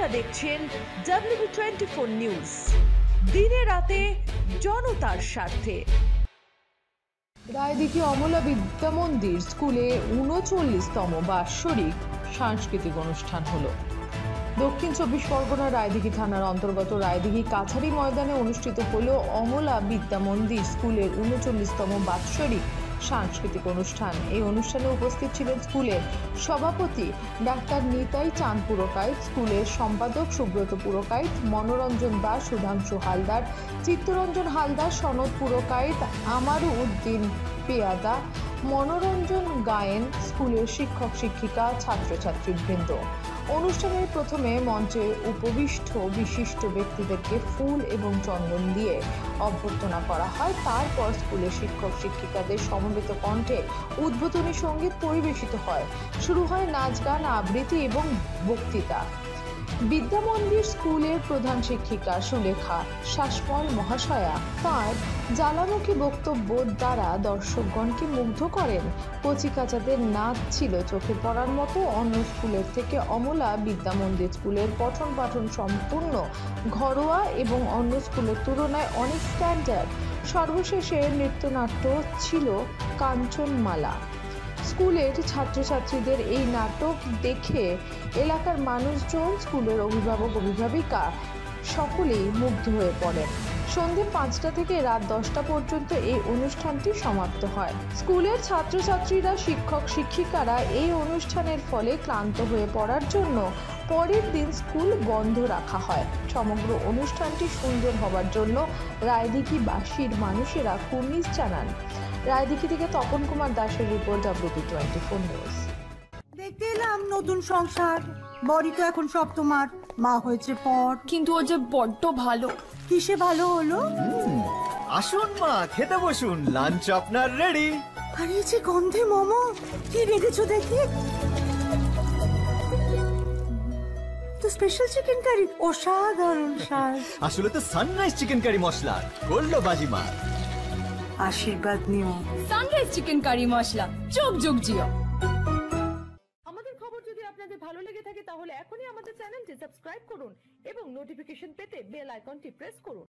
আপনারা দেখছেন WB24 news, দিনে রাতে জনতার স্বার্থে। রায়দিঘি অমলা বিদ্যা মন্দির স্কুলে ৩৯তম বাৎসরিক সাংস্কৃতিক অনুষ্ঠান হলো। দক্ষিণ ২৪ পরগনা রায়দিঘি থানার অন্তর্গত রায়দিঘি কাছারি ময়দানে অনুষ্ঠিত হলো অমলা বিদ্যা মন্দির স্কুলের ৩৯তম বাৎসরিক সাংস্কৃতিক অনুষ্ঠান। এই অনুষ্ঠানে উপস্থিত ছিলেন স্কুলের সভাপতি ডাক্তার নিতাই চাঁদ পুরকাইত, স্কুলের সম্পাদক সুব্রত পুরকাইত, মনোরঞ্জন দাস, সুধাংশু হালদার, চিত্তরঞ্জন হালদার, সনদ পুরকাইত, আমারু উদ্দিন পেয়াদা, মনোরঞ্জন গায়েন, স্কুলের শিক্ষক শিক্ষিকা, ছাত্রছাত্রীবৃন্দ। অনুষ্ঠানের প্রথমে মঞ্চে উপবিষ্ট বিশিষ্ট ব্যক্তিদেরকে ফুল এবং চন্দন দিয়ে অভ্যর্থনা করা হয়। তারপর স্কুলের শিক্ষক শিক্ষিকাদের সমবেত কণ্ঠে উদ্বোধনী সঙ্গীত পরিবেশিত হয়। শুরু হয় নাচ গান, আবৃত্তি এবং বক্তৃতা। বিদ্যা মন্দির স্কুলের প্রধান শিক্ষিকা সুলেখা শাসমল মহাশয়া তাঁর জ্বালামুখী বক্তব্য দ্বারা দর্শকগণকে মুগ্ধ করেন। কচিকাচাদের নাচ ছিল চোখে পড়ার মতো। অন্য স্কুলের থেকে অমলা বিদ্যা মন্দির স্কুলের পঠন পাঠন সম্পূর্ণ ঘরোয়া এবং অন্য স্কুলের তুলনায় অনেক স্ট্যান্ডার্ড। সর্বশেষে নৃত্যনাট্য ছিল কাঞ্চনমালা। স্কুলের ছাত্রছাত্রীদের এই নাটক দেখে এলাকার মানুষজন, স্কুলের অভিভাবক অভিভাবিকা সকলেই মুগ্ধ হয়ে পড়েন। সন্ধ্যে ৫টা থেকে রাত 10টা পর্যন্ত এই অনুষ্ঠানটি সমাপ্ত হয়। স্কুলের ছাত্রছাত্রীরা, শিক্ষক শিক্ষিকারা এই অনুষ্ঠানের ফলে ক্লান্ত হয়ে পড়ার জন্য পরের দিন স্কুল বন্ধ রাখা হয়। সমগ্র অনুষ্ঠানটি সুন্দর হবার জন্য রায়দিঘিবাসীর মানুষেরা কুর্নিশ জানান। রায়দিঘি থেকে তপন কুমার দাসের রিপোর্ট, WB24 নিউজ। দেখতে এলাম নতুন সংসার, বড়ি তো এখন সব তোমার, মা হয়েছে পর। কিন্তু ও যে বড্ড ভালো। কিসে ভালো হলো? আসুন মা, খেতে বসুন, লাঞ্চ আপনার রেডি। আরে যে গন্ধে মোমো, কি রেখেছো দেখি? তো স্পেশাল চিকেন কারি, অসাধারণ স্বাদ। আসলে তো সানরাইজ চিকেন কারি মশলা করলো বাজিমা। আশীর্বাদ নিও। সানরাইজ চিকেন কারি মশলা, যোগ যোগ জিও। আমাদের খবর যদি আপনাদের ভালো লেগে থাকে তাহলে এখনই আমাদের চ্যানেলটি সাবস্ক্রাইব করুন এবং নোটিফিকেশন পেতে বেল আইকনটি প্রেস করুন।